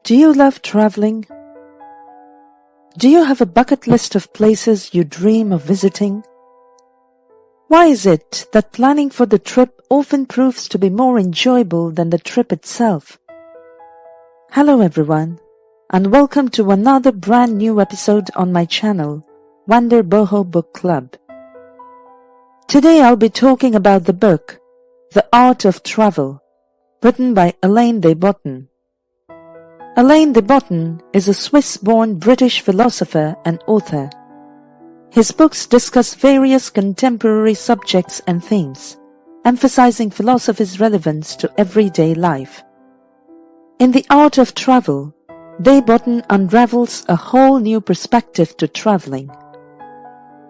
Do you love traveling? Do you have a bucket list of places you dream of visiting? Why is it that planning for the trip often proves to be more enjoyable than the trip itself? Hello everyone, and welcome to another brand new episode on my channel, Wander Boho Book Club. Today I'll be talking about the book, The Art of Travel, written by Alain de Botton. Alain de Botton is a Swiss-born British philosopher and author. His books discuss various contemporary subjects and themes, emphasizing philosophy's relevance to everyday life. In The Art of Travel, de Botton unravels a whole new perspective to traveling.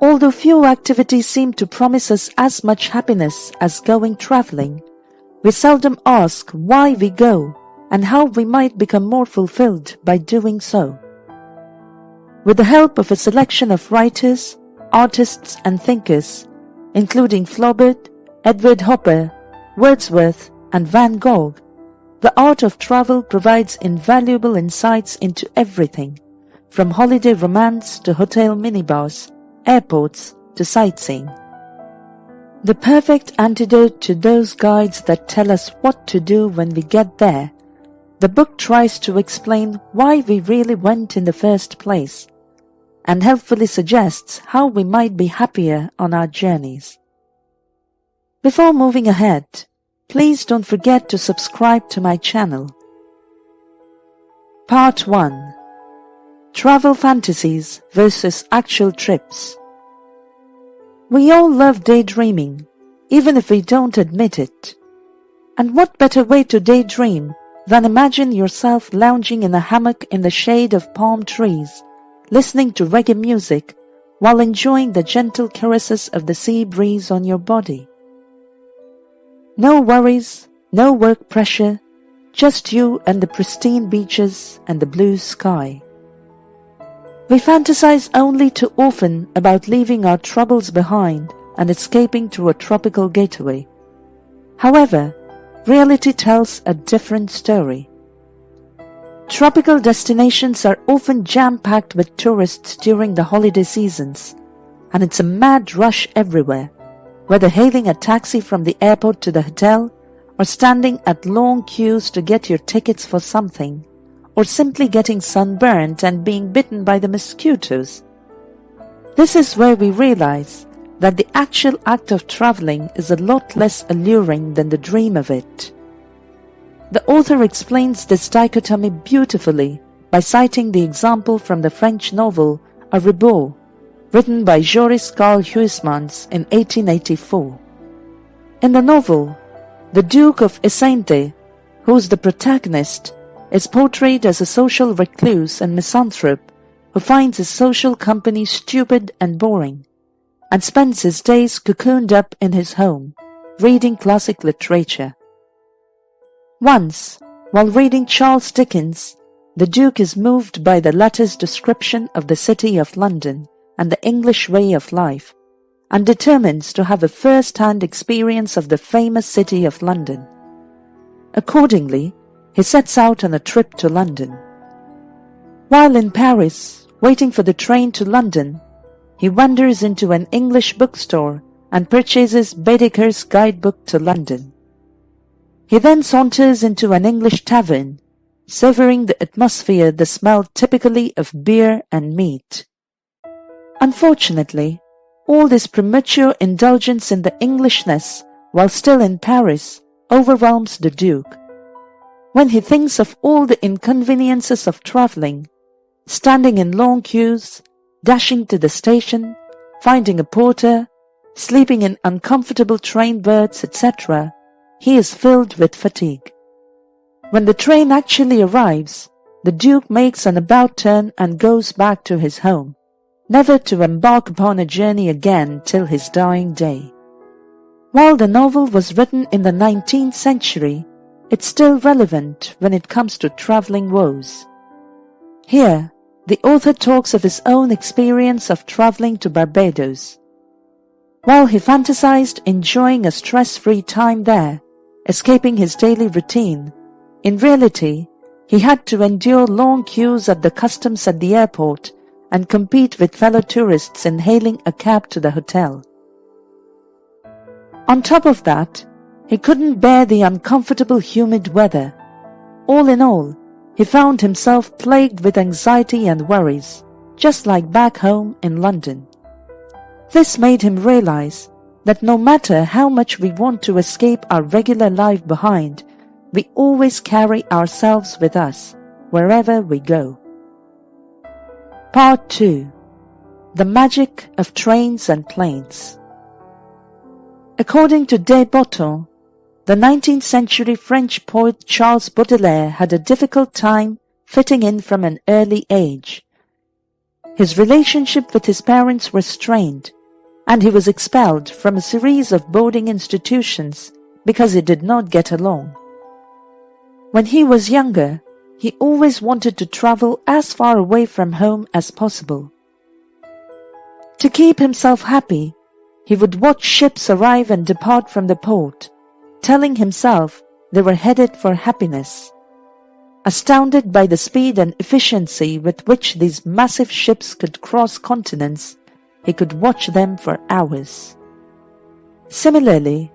Although few activities seem to promise us as much happiness as going traveling, we seldom ask why we go and how we might become more fulfilled by doing so. With the help of a selection of writers, artists and thinkers, including Flaubert, Edward Hopper, Wordsworth and Van Gogh, The Art of Travel provides invaluable insights into everything, from holiday romance to hotel minibars, airports to sightseeing. The perfect antidote to those guides that tell us what to do when we get there, the book tries to explain why we really went in the first place, and helpfully suggests how we might be happier on our journeys. Before moving ahead, please don't forget to subscribe to my channel. Part 1. Travel Fantasies versus Actual Trips. We all love daydreaming, even if we don't admit it. And what better way to daydream than imagine yourself lounging in a hammock in the shade of palm trees, listening to reggae music while enjoying the gentle caresses of the sea breeze on your body. No worries, no work pressure, just you and the pristine beaches and the blue sky. We fantasize only too often about leaving our troubles behind and escaping to a tropical getaway. However, reality tells a different story. Tropical destinations are often jam-packed with tourists during the holiday seasons, and it's a mad rush everywhere, whether hailing a taxi from the airport to the hotel, or standing at long queues to get your tickets for something, or simply getting sunburned and being bitten by the mosquitoes. This is where we realize that the actual act of traveling is a lot less alluring than the dream of it. The author explains this dichotomy beautifully by citing the example from the French novel A Ribot, written by Joris Karl Huysmans in 1884. In the novel, the Duke of Essente, who is the protagonist, is portrayed as a social recluse and misanthrope who finds his social company stupid and boring, and spends his days cocooned up in his home, reading classic literature. Once, while reading Charles Dickens, the Duke is moved by the latter's description of the city of London and the English way of life, and determines to have a first-hand experience of the famous city of London. Accordingly, he sets out on a trip to London. While in Paris, waiting for the train to London, he wanders into an English bookstore and purchases Baedeker's Guidebook to London. He then saunters into an English tavern, savoring the atmosphere that smelled typically of beer and meat. Unfortunately, all this premature indulgence in the Englishness while still in Paris overwhelms the Duke. When he thinks of all the inconveniences of traveling, standing in long queues, dashing to the station, finding a porter, sleeping in uncomfortable train berths, etc., he is filled with fatigue. When the train actually arrives, the Duke makes an about-turn and goes back to his home, never to embark upon a journey again till his dying day. While the novel was written in the 19th century, it's still relevant when it comes to traveling woes. Here, the author talks of his own experience of traveling to Barbados. While he fantasized enjoying a stress-free time there, escaping his daily routine, in reality, He had to endure long queues at the customs at the airport and compete with fellow tourists in hailing a cab to the hotel. On top of that, he couldn't bear the uncomfortable humid weather. All in all, he found himself plagued with anxiety and worries, just like back home in London. This made him realize that no matter how much we want to escape our regular life behind, we always carry ourselves with us, wherever we go. Part 2. The Magic of Trains and Planes. According to de Botton, the 19th century French poet Charles Baudelaire had a difficult time fitting in from an early age. His relationship with his parents was strained, and he was expelled from a series of boarding institutions because he did not get along. When he was younger, he always wanted to travel as far away from home as possible. To keep himself happy, he would watch ships arrive and depart from the port, telling himself they were headed for happiness. Astounded by the speed and efficiency with which these massive ships could cross continents, he could watch them for hours. Similarly,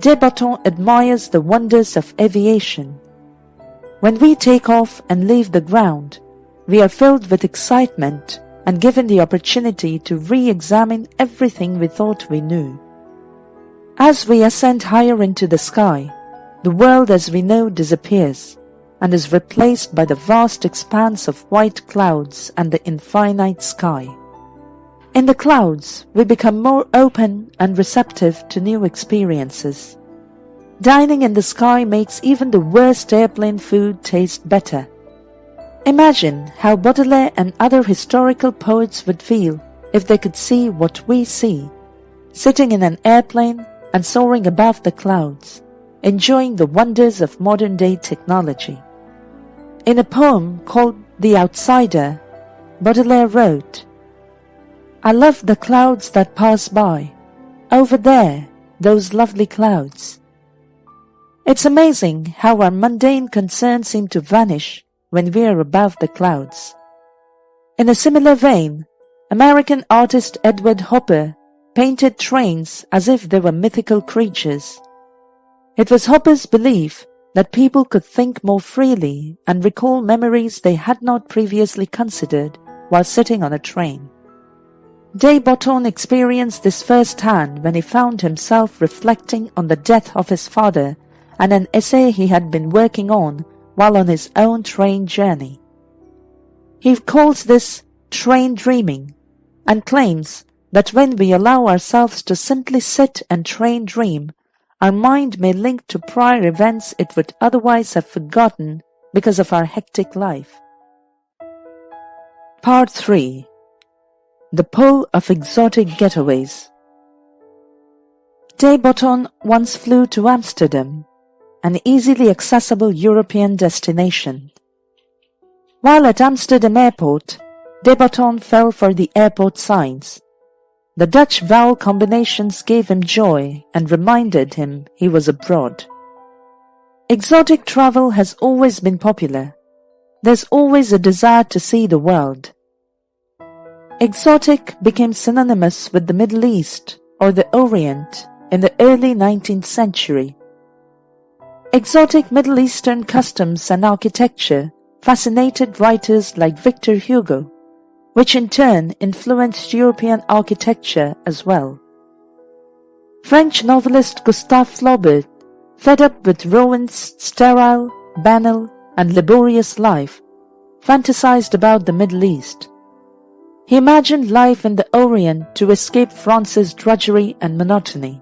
de Botton admires the wonders of aviation. When we take off and leave the ground, we are filled with excitement and given the opportunity to re-examine everything we thought we knew. As we ascend higher into the sky, the world as we know disappears and is replaced by the vast expanse of white clouds and the infinite sky. In the clouds, we become more open and receptive to new experiences. Dining in the sky makes even the worst airplane food taste better. Imagine how Baudelaire and other historical poets would feel if they could see what we see, sitting in an airplane and soaring above the clouds, enjoying the wonders of modern-day technology. In a poem called The Outsider, Baudelaire wrote, "I love the clouds that pass by. Over there, those lovely clouds." It's amazing how our mundane concerns seem to vanish when we are above the clouds. In a similar vein, American artist Edward Hopper painted trains as if they were mythical creatures. It was Hopper's belief that people could think more freely and recall memories they had not previously considered while sitting on a train. De Botton experienced this firsthand when he found himself reflecting on the death of his father and an essay he had been working on while on his own train journey. He calls this train dreaming and claims that when we allow ourselves to simply sit and train dream, our mind may link to prior events it would otherwise have forgotten because of our hectic life. Part 3. The Pull of Exotic Getaways. De Botton once flew to Amsterdam, an easily accessible European destination. While at Amsterdam airport, de Botton fell for the airport signs. The Dutch vowel combinations gave him joy and reminded him he was abroad. Exotic travel has always been popular. There's always a desire to see the world. Exotic became synonymous with the Middle East or the Orient in the early 19th century. Exotic Middle Eastern customs and architecture fascinated writers like Victor Hugo, which in turn influenced European architecture as well. French novelist Gustave Flaubert, fed up with Rowen's sterile, banal, and laborious life, fantasized about the Middle East. He imagined life in the Orient to escape France's drudgery and monotony.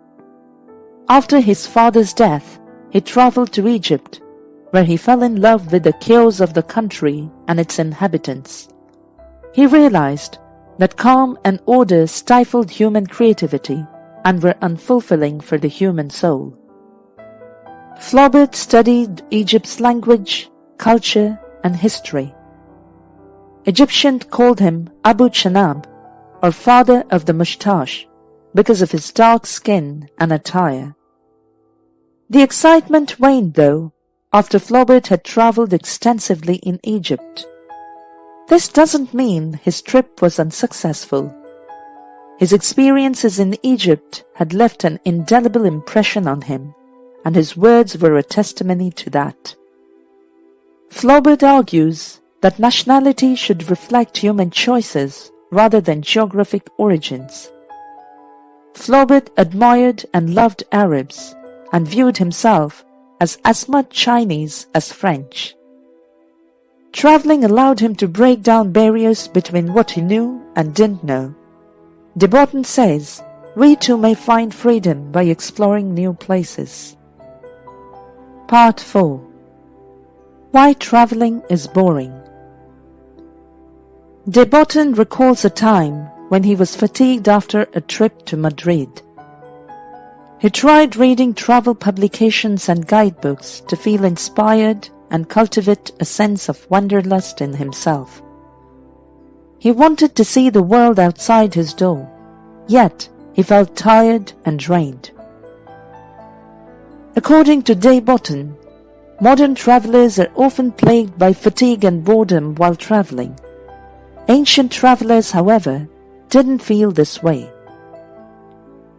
After his father's death, he traveled to Egypt, where he fell in love with the chaos of the country and its inhabitants. He realized that calm and order stifled human creativity and were unfulfilling for the human soul. Flaubert studied Egypt's language, culture, and history. Egyptians called him Abu Chanab, or father of the moustache, because of his dark skin and attire. The excitement waned though, after Flaubert had travelled extensively in Egypt. This doesn't mean his trip was unsuccessful. His experiences in Egypt had left an indelible impression on him, and his words were a testimony to that. Flaubert argues that nationality should reflect human choices rather than geographic origins. Flaubert admired and loved Arabs and viewed himself as much Chinese as French. Traveling allowed him to break down barriers between what he knew and didn't know. De Botton says, we too may find freedom by exploring new places. Part 4. Why traveling is boring. De Botton recalls a time when he was fatigued after a trip to Madrid. He tried reading travel publications and guidebooks to feel inspired and cultivate a sense of wanderlust in himself. He wanted to see the world outside his door, yet he felt tired and drained. According to De Botton, modern travelers are often plagued by fatigue and boredom while traveling. Ancient travelers, however, didn't feel this way.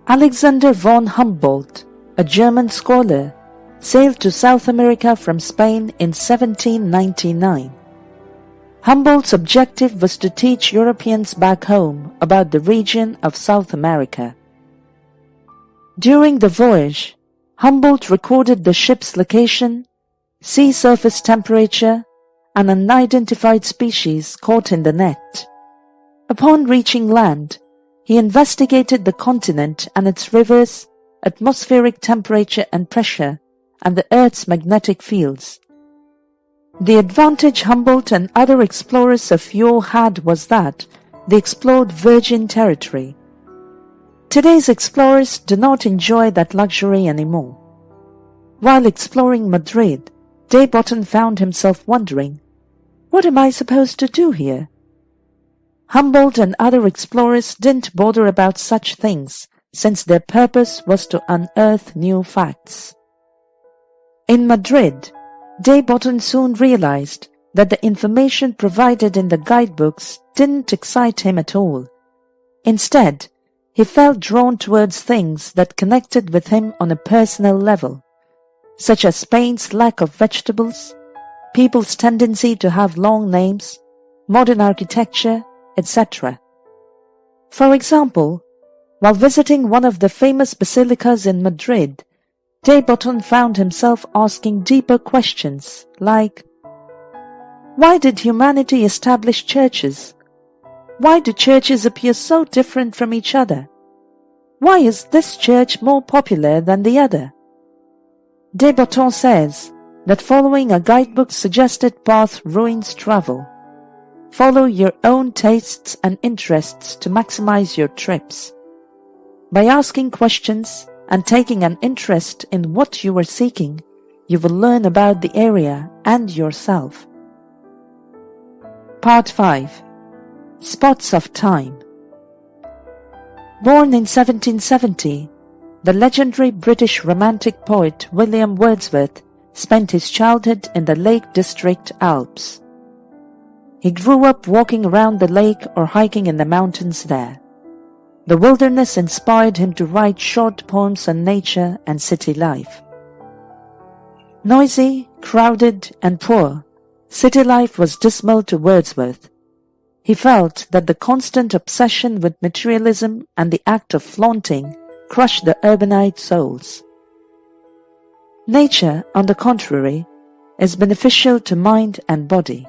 Alexander von Humboldt, a German scholar, sailed to South America from Spain in 1799. Humboldt's objective was to teach Europeans back home about the region of South America. During the voyage, Humboldt recorded the ship's location, sea surface temperature, and an unidentified species caught in the net. Upon reaching land, he investigated the continent and its rivers, atmospheric temperature and pressure, and the Earth's magnetic fields. The advantage Humboldt and other explorers of yore had was that they explored virgin territory. Today's explorers do not enjoy that luxury anymore. While exploring Madrid, De Botton found himself wondering, what am I supposed to do here? Humboldt and other explorers didn't bother about such things, since their purpose was to unearth new facts. In Madrid, De Botton soon realized that the information provided in the guidebooks didn't excite him at all. Instead, he felt drawn towards things that connected with him on a personal level, such as Spain's lack of vegetables, people's tendency to have long names, modern architecture, etc. For example, while visiting one of the famous basilicas in Madrid, De Botton found himself asking deeper questions like, why did humanity establish churches? Why do churches appear so different from each other? Why is this church more popular than the other? De Botton says that following a guidebook suggested path ruins travel. Follow your own tastes and interests to maximize your trips. By asking questions and taking an interest in what you are seeking, you will learn about the area and yourself. Part 5. Spots of Time. Born in 1770, the legendary British romantic poet William Wordsworth spent his childhood in the Lake District Alps. He grew up walking around the lake or hiking in the mountains there. The wilderness inspired him to write short poems on nature and city life. Noisy, crowded, and poor, city life was dismal to Wordsworth. He felt that the constant obsession with materialism and the act of flaunting crushed the urbanite souls. Nature, on the contrary, is beneficial to mind and body.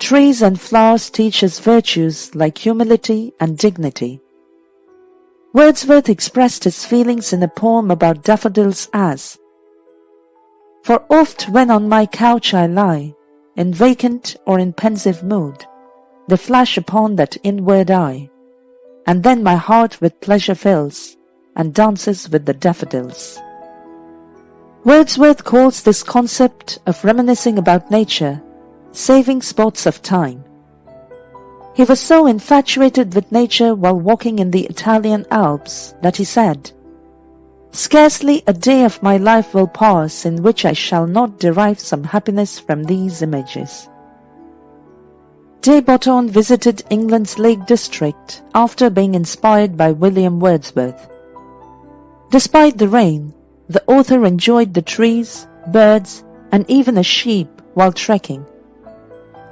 Trees and flowers teach us virtues like humility and dignity. Wordsworth expressed his feelings in a poem about daffodils as, for oft when on my couch I lie, in vacant or in pensive mood, they flash upon that inward eye, and then my heart with pleasure fills, and dances with the daffodils. Wordsworth calls this concept of reminiscing about nature saving spots of time. He was so infatuated with nature while walking in the Italian Alps that he said, Scarcely a day of my life will pass in which I shall not derive some happiness from these images. De Botton visited England's Lake District after being inspired by William Wordsworth. Despite the rain, the author enjoyed the trees, birds, and even a sheep while trekking.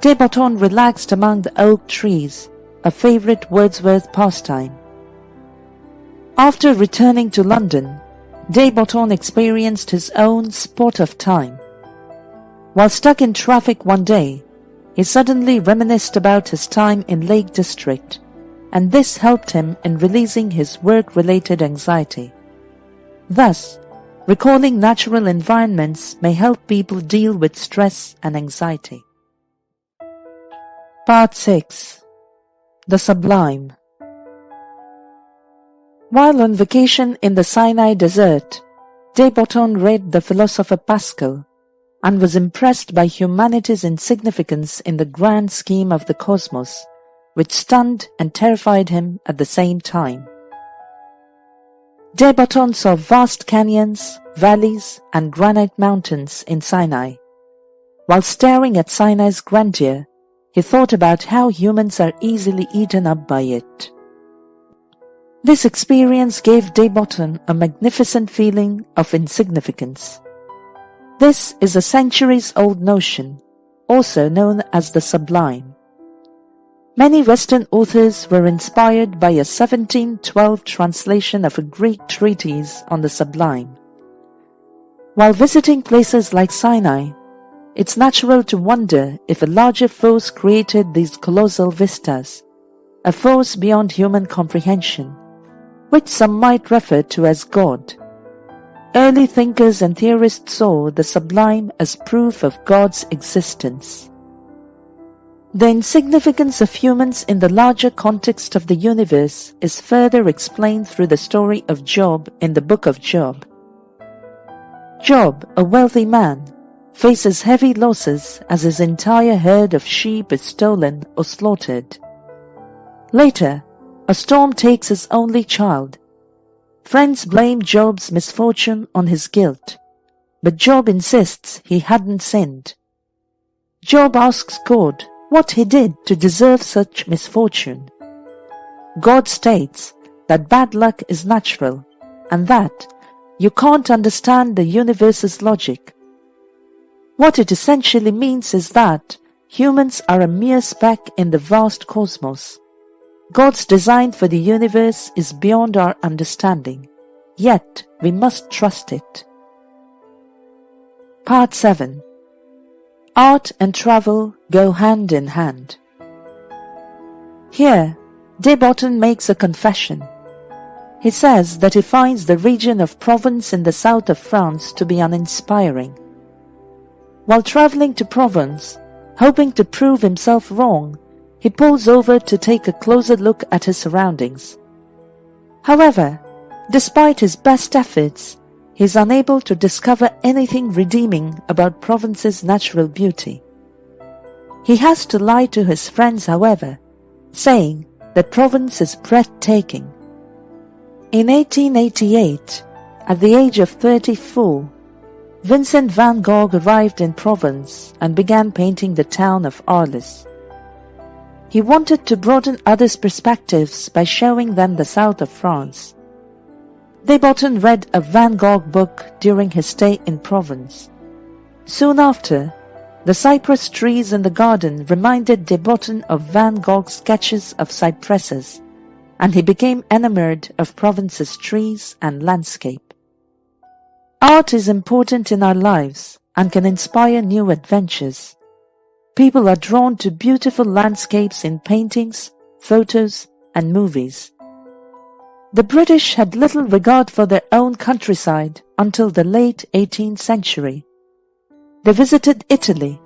De Botton relaxed among the oak trees, a favourite Wordsworth pastime. After returning to London, De Botton experienced his own spot of time. While stuck in traffic one day, he suddenly reminisced about his time in Lake District, and this helped him in releasing his work-related anxiety. Thus, recalling natural environments may help people deal with stress and anxiety. Part 6. The Sublime. While on vacation in the Sinai Desert, De Botton read the philosopher Pascal and was impressed by humanity's insignificance in the grand scheme of the cosmos, which stunned and terrified him at the same time. De Botton saw vast canyons, valleys, and granite mountains in Sinai. While staring at Sinai's grandeur, he thought about how humans are easily eaten up by it. This experience gave De Botton a magnificent feeling of insignificance. This is a centuries-old notion, also known as the Sublime. Many Western authors were inspired by a 1712 translation of a Greek treatise on the Sublime. While visiting places like Sinai, it's natural to wonder if a larger force created these colossal vistas, a force beyond human comprehension, which some might refer to as God. Early thinkers and theorists saw the sublime as proof of God's existence. The insignificance of humans in the larger context of the universe is further explained through the story of Job in the book of Job. Job, a wealthy man, faces heavy losses as his entire herd of sheep is stolen or slaughtered. Later, a storm takes his only child. Friends blame Job's misfortune on his guilt, but Job insists he hadn't sinned. Job asks God what he did to deserve such misfortune. God states that bad luck is natural and that you can't understand the universe's logic. What it essentially means is that humans are a mere speck in the vast cosmos. God's design for the universe is beyond our understanding, yet we must trust it. Part 7. Art and travel go hand in hand. Here, De Botton makes a confession. He says that he finds the region of Provence in the south of France to be uninspiring. While traveling to Provence, hoping to prove himself wrong, he pulls over to take a closer look at his surroundings. However, despite his best efforts, he is unable to discover anything redeeming about Provence's natural beauty. He has to lie to his friends, however, saying that Provence is breathtaking. In 1888, at the age of 34, Vincent van Gogh arrived in Provence and began painting the town of Arles. He wanted to broaden others' perspectives by showing them the south of France. De Botton read a Van Gogh book during his stay in Provence. Soon after, the cypress trees in the garden reminded De Botton of Van Gogh's sketches of cypresses, and he became enamored of Provence's trees and landscape. Art is important in our lives and can inspire new adventures. People are drawn to beautiful landscapes in paintings, photos, and movies. The British had little regard for their own countryside until the late 18th century. They visited Italy,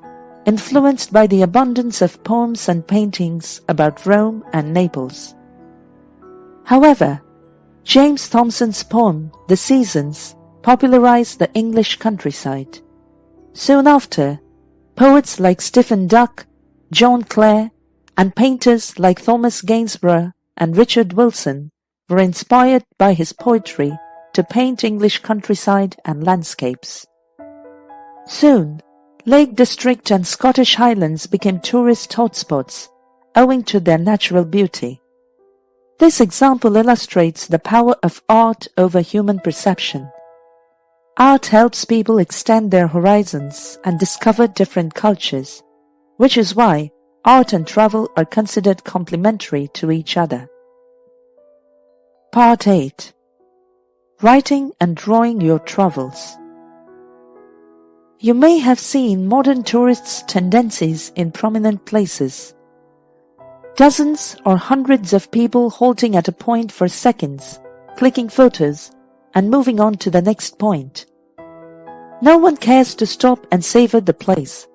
influenced by the abundance of poems and paintings about Rome and Naples. However, James Thomson's poem, The Seasons, popularized the English countryside. Soon after, poets like Stephen Duck, John Clare, and painters like Thomas Gainsborough and Richard Wilson were inspired by his poetry to paint English countryside and landscapes. Soon, Lake District and Scottish Highlands became tourist hotspots, owing to their natural beauty. This example illustrates the power of art over human perception. Art helps people extend their horizons and discover different cultures, which is why art and travel are considered complementary to each other. Part 8. Writing and drawing your travels. You may have seen modern tourists' tendencies in prominent places. Dozens or hundreds of people halting at a point for seconds, clicking photos, and moving on to the next point. No one cares to stop and savor the place.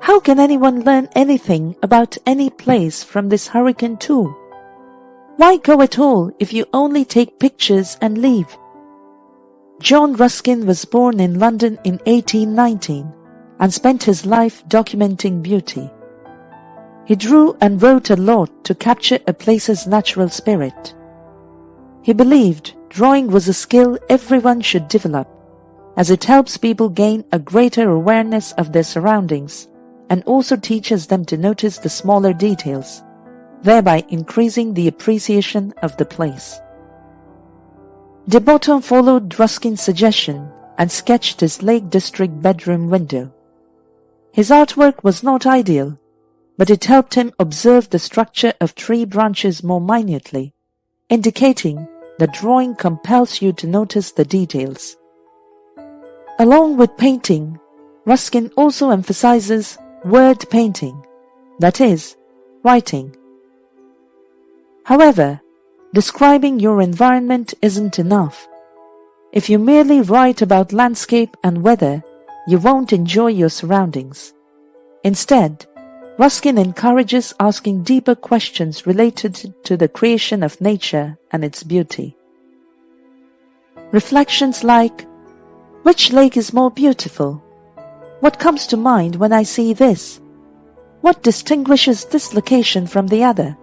How can anyone learn anything about any place from this hurricane tour? Why go at all if you only take pictures and leave? John Ruskin was born in London in 1819 and spent his life documenting beauty. He drew and wrote a lot to capture a place's natural spirit. He believed drawing was a skill everyone should develop, as it helps people gain a greater awareness of their surroundings and also teaches them to notice the smaller details, thereby increasing the appreciation of the place. De Botton followed Ruskin's suggestion and sketched his Lake District bedroom window. His artwork was not ideal, but it helped him observe the structure of tree branches more minutely, indicating that drawing compels you to notice the details. Along with painting, Ruskin also emphasizes word painting, that is, writing. However, describing your environment isn't enough. If you merely write about landscape and weather, you won't enjoy your surroundings. Instead, Ruskin encourages asking deeper questions related to the creation of nature and its beauty. Reflections like, which lake is more beautiful? What comes to mind when I see this? What distinguishes this location from the other?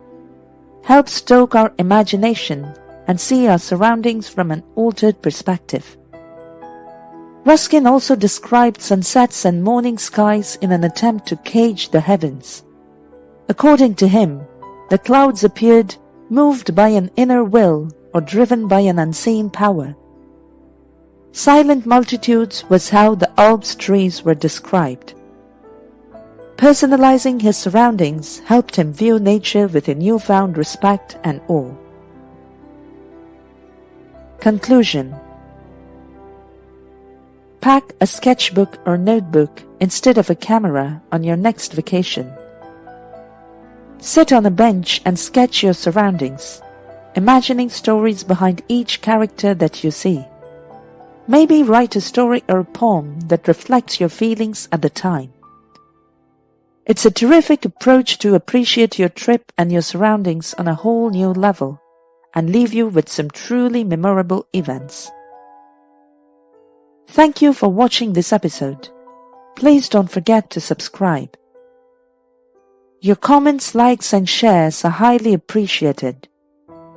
Help stoke our imagination and see our surroundings from an altered perspective. Ruskin also described sunsets and morning skies in an attempt to cage the heavens. According to him, the clouds appeared moved by an inner will or driven by an unseen power. Silent multitudes was how the Alps trees were described. Personalizing his surroundings helped him view nature with a newfound respect and awe. Conclusion. Pack a sketchbook or notebook instead of a camera on your next vacation. Sit on a bench and sketch your surroundings, imagining stories behind each character that you see. Maybe write a story or a poem that reflects your feelings at the time. It's a terrific approach to appreciate your trip and your surroundings on a whole new level and leave you with some truly memorable events. Thank you for watching this episode. Please don't forget to subscribe. Your comments, likes, and shares are highly appreciated.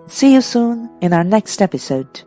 See you soon in our next episode.